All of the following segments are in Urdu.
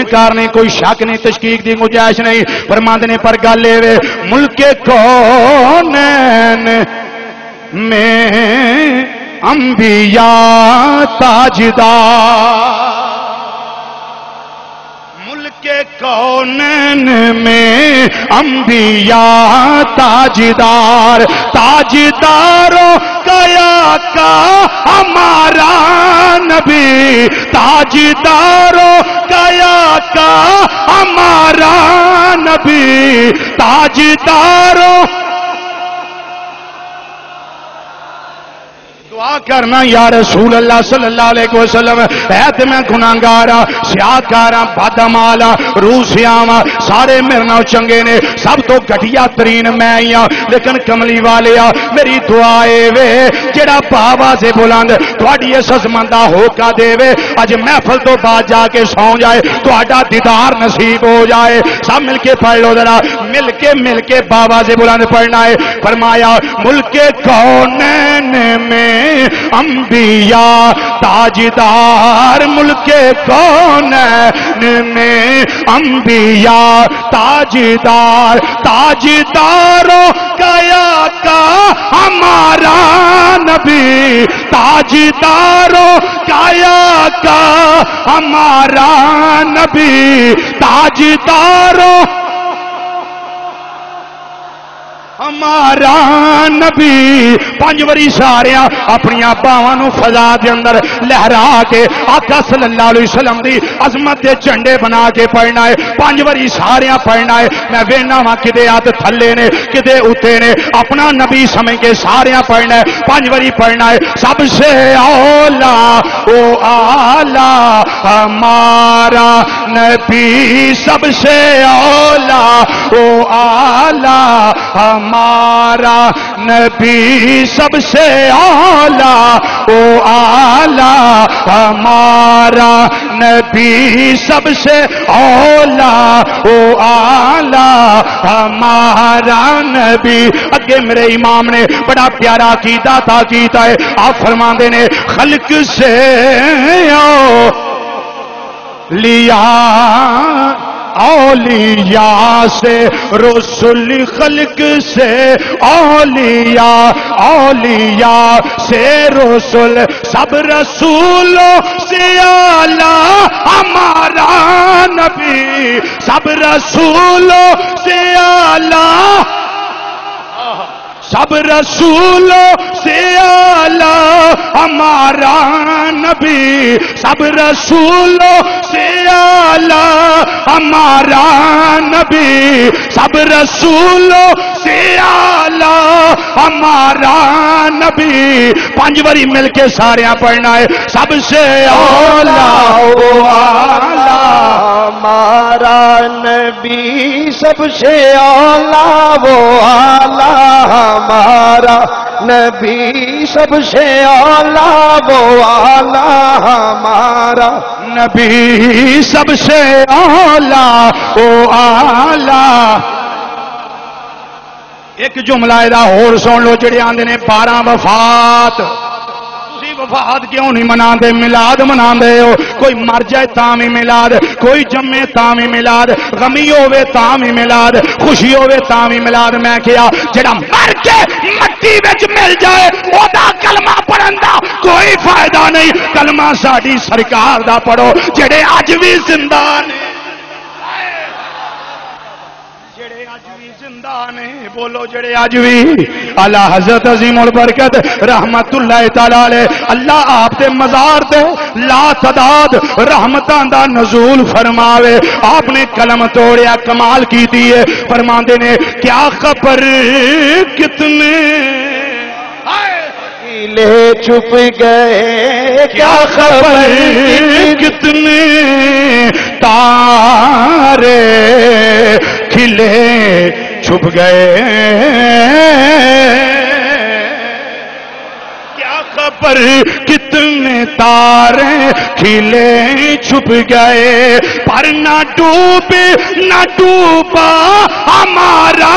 انکار نہیں، کوئی شک نہیں، تشکیک دی گنجائش نہیں. فرماندے نے پر گل اے ملک کونین میں انبیاء تاجدار، ملک کونین میں انبیاء تاجدار، تاجداروں کا آقا ہمارا نبی، تاجداروں کا آقا ہمارا نبی، تاجداروں دعا کرنا یا رسول اللہ صلی اللہ علیہ وسلم. ہے تے میں گناہگارا، سیاکارا، بدعمالا، روسیاواں، سارے میرے نال چنگے نے، سب تو گھٹیا ترین میں ہی ہاں، لیکن کملی والیا میری دعا اے وے جڑا باواز بلند تہاڈی اس عظمت دا ہوکا دے وے اج محفل تو بعد جا کے سو جائے، تہاڈا دیدار نصیب ہو جائے. سب مل کے پڑھ لو ذرا، مل کے باواز بلند پڑھنا ہے. فرمایا ملک کونین میں انبیاء تاجدار، ملک کونین میں انبیاء تاجدار، تاجداروں کا آقا ہمارا نبی، تاجداروں کا آقا ہمارا نبی، تاجداروں ہمارا نبی. پانچ وری سارے اپنی باواں فضا دے اندر لہرا کے آقا صلی اللہ علیہ وسلم دی عظمت دے جھنڈے بنا کے پڑھنا ہے. پانچ وری سارے پڑھنا ہے. میں وینا وا کدے ہاتھ تھلے نے کدے اوتے نے، اپنا نبی سمجھ کے سارے پڑھنا ہے. پانچ وری پڑھنا ہے. سب سے اولا او آلہ ہمارا نبی، سب سے اولا او آلہ ہمارا نبی، سب سے اولا او آلہ ہمارا نبی، سب سے اولا او آلہ ہمارا نبی. اگے میرے امام نے بڑا پیارا عقیدہ تھا کیتا ہے. آپ فرماندے نے خلق سے لیا اولیاء سے رسول، خلق سے اولیاء، اولیاء سے رسول، سب رسولوں سے اعلیٰ ہمارا نبی، سب رسولوں سے اعلیٰ، سب رسولوں سے اعلیٰ ہمارا نبی، سب رسولوں سے اعلیٰ ہمارا نبی، سب رسولوں سے اعلیٰ ہمارا نبی. پانچ واری مل کے سارے پڑھنا ہے. سب سے اولیاء ہمارا نبی، سب سے اولیاء وہ اعلیٰ ہمارا نبی، سب سے اولیاء وہ اعلیٰ ہمارا نبی، سب سے اولیاء وہ اعلیٰ. ایک جملہ دا اور سن لو جڑے آندے نے 12 وفات. وفات کیوں نہیں مناندے؟ میلاد مناندے ہو. کوئی مر جائے تاں بھی میلاد، کوئی جمے تاں بھی میلاد، غمی ہوے تاں بھی میلاد، خوشی ہوے تاں بھی میلاد. میں کہیا جڑا مر کے مٹی وچ مل جائے او دا کلمہ پڑھن دا کوئی فائدہ نہیں. کلمہ ساڈی سرکار دا پڑھو جڑے اج بھی زندہ نے، بولو جڑے اج بھی. اعلی حضرت عظیم البرکت رحمت اللہ تعالی علیہ، اللہ آپ دے مزار تے لا تعداد رحمتاں دا نزول فرماوے. آپ نے قلم توڑیا، کمال کیتی ہے. فرماندے نے کیا خبر کتنے لے چھپ گئے، کیا خبر کتنے تارے کھلے چھپ گئے، کیا خبر کتنے تارے کھلے چھپ گئے. پر نہ ڈوبے نہ ڈوبا ہمارا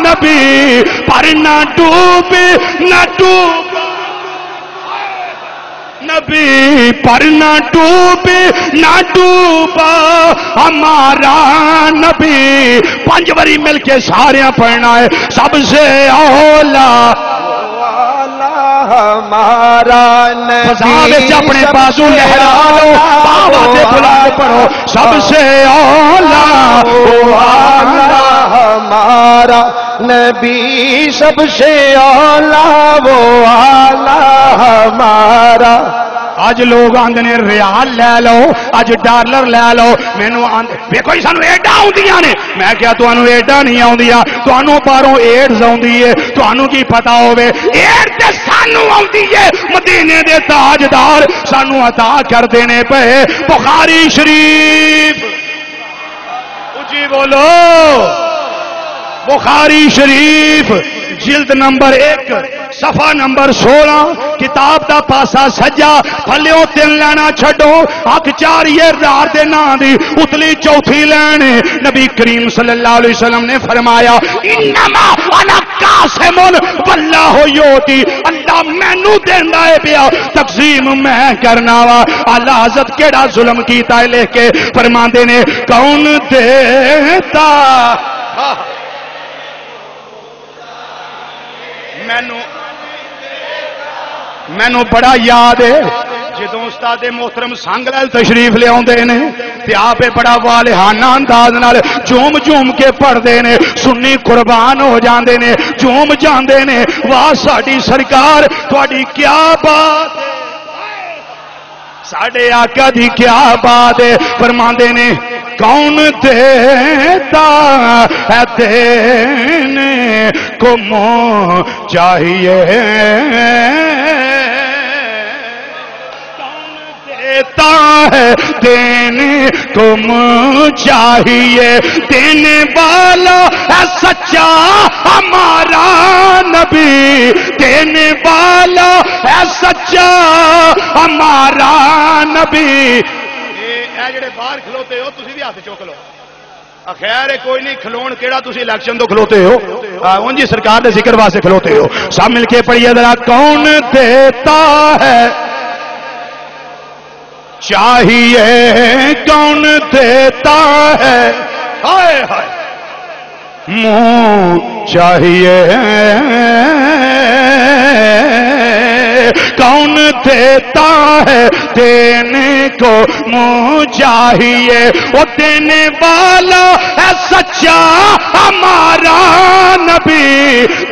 نبی، پر نہ ڈوبے نہ ڈوبا نبی پر نہ ڈوبے نہ ڈوبا ہمارا نبی. 5 باری مل کے سارے پڑھنا ہے. سب سے اولا ہمارا نبی اپنے بازو لہرا لو بابا سے بلند پڑھو. سب سے اولا ہمارا نبی سب سے اولا وہ آلہ ہمارا. اج لوگ آندے نے ریال لے لو اج ڈالر لے لو. مینوں ویکھو سانو ایڈا آندیاں نے. میں کیا تانوں ایڈا نہیں آندیاں تانوں پاروں ایڈز آندی ہے. تانوں کی پتہ ہوے ایڈ تے سانوں آندی ہے. مدینے دے تاجدار سانوں عطا کر دینے پے. بخاری شریف اونچی بولو. بخاری شریف جلد نمبر 1 صفحہ نمبر 16 کتاب دا پاسا سجا تھلیوں 3 لینا چھڈو. حق 4 یہ دے نام دی اتلی چوتھی لین. نبی کریم صلی اللہ علیہ وسلم نے فرمایا انما انا قاسم واللہ یوتی. اللہ مینوں دیندا ہے پیا تقسیم میں کرنا وا. اللہ حضرت کیڑا ظلم کیتا ہے لکھ کے فرماندے نے کون دیتا. مینو بڑا یاد ہے جدو استاد محترم سنگلال تشریف لے آتے ہیں تے آپ بڑا والہانہ انداز نال جوم جوم کے پڑھتے ہیں. سنی قربان ہو جاندے نے جوم جاندے نے. واہ ساڈی سرکار تہاڈی کیا بات ساڈے آقا دی کیا بات ہے. فرماندے نے کون دیتا ہے دینے کو منہ چاہیے. دیتا ہے دینے کو منہ چاہیے. دینے والا ہے سچا ہمارا نبی. دینے والا ہے سچا ہمارا نبی. جڑے باہر کھلوتے ہو تسی بھی ہاتھ چوک لو. خیر کوئی نہیں کھلون کیڑا تسی الیکشن تو کھلوتے ہو اون جی سرکار دے ذکر واسطے کھلوتے ہو. سب مل کے پڑھیے ذرا کون دیتا ہے چاہیے کون دیتا ہے ہائے ہائے منہ چاہیے. کون دیتا ہے دینے کو منہ چاہیے. وہ دینے والا ہے سچا ہمارا نبی.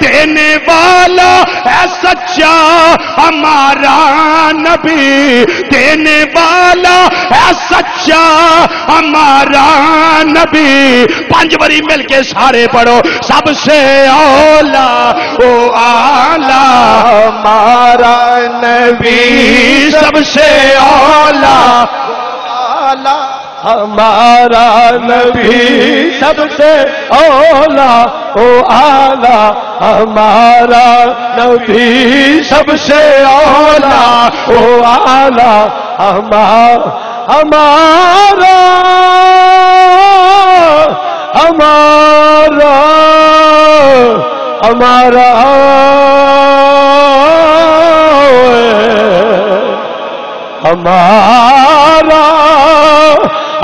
دینے والا ہے سچا ہمارا نبی. دینے والا ہے سچا ہمارا نبی. 5 باری مل کے سارے پڑھو. سب سے اولا او آلہ ہمارا نبی سب سے اولا ہمارا نبی سب سے اولا او آلہ ہمارا نبی سب سے اولا او آلہ ہمارا ہمارا ہمارا ہمارا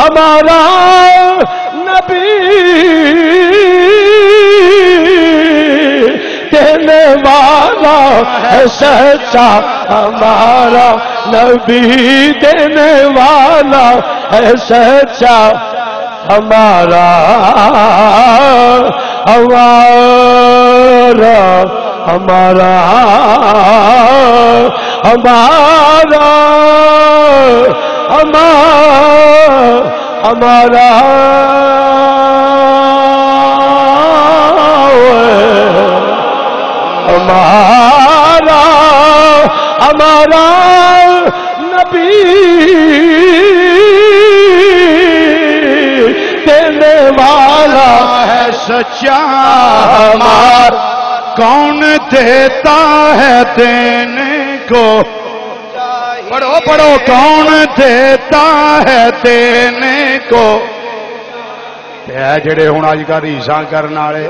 ہمارا نبی دینے والا ہے سچا ہمارا نبی. دینے والا ہے سچا ہمارا ہمارا ہمارا ہمارا ہمارا ہمارا ہمارا نبی دینے والا ہے سچا ہمارا. کون دیتا ہے دینے کو پڑھو پڑھو کون دیتا ہے دینے کو. جڑے ہوں اج کل ریساں کرنے والے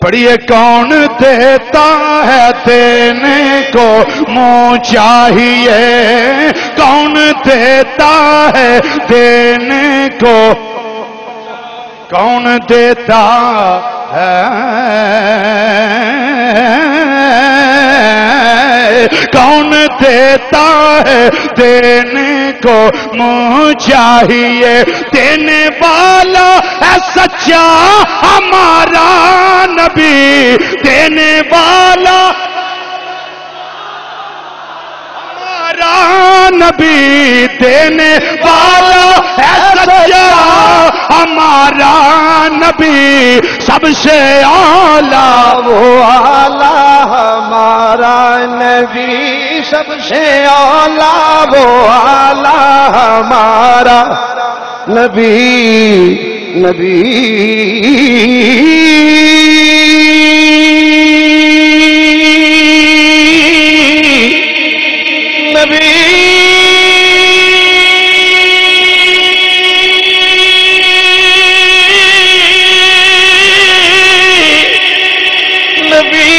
پڑھیے کون دیتا ہے دینے کو منہ چاہیے کون دیتا ہے دینے کو کون دیتا ہے کون دیتا ہے دینے کو منہ چاہیے دینے والا ہے سچا ہمارا نبی دینے والا ہمارا نبی دینے والا ہے سچا ہمارا نبی سب سے اعلیٰ وہ اعلیٰ ہمارا نبی سب سے اعلیٰ وہ اعلیٰ ہمارا نبی نبی نبی نبی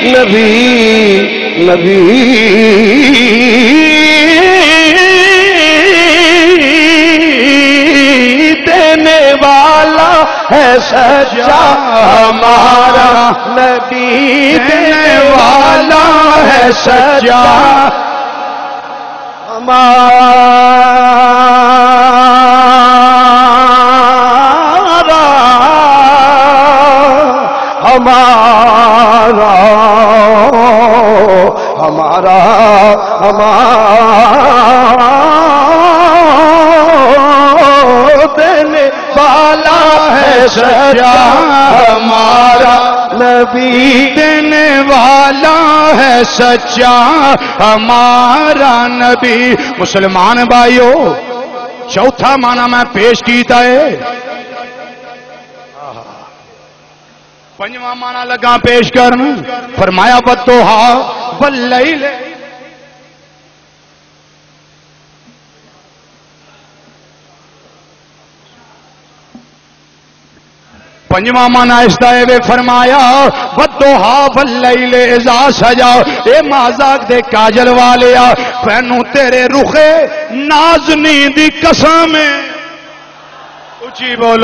نبی نبی دینے والا ہے سچا ہمارا نبی دینے والا ہے سچا ہمارا ہمارا دینے والا ہے سچا ہمارا نبی دینے والا ہے سچا ہمارا نبی مسلمان بھائیو چوتھا معنی میں پیش کیتا ہے پنجواں معنی لگا پیش کرنا فرمایا والضحیٰ واللیل پنجواں معنی اس طرح فرمایا والضحیٰ واللیل اذا سجا اے مازاق دے کاجل والیا پینو تیرے رخ نازنی دی قسم اچھی بولو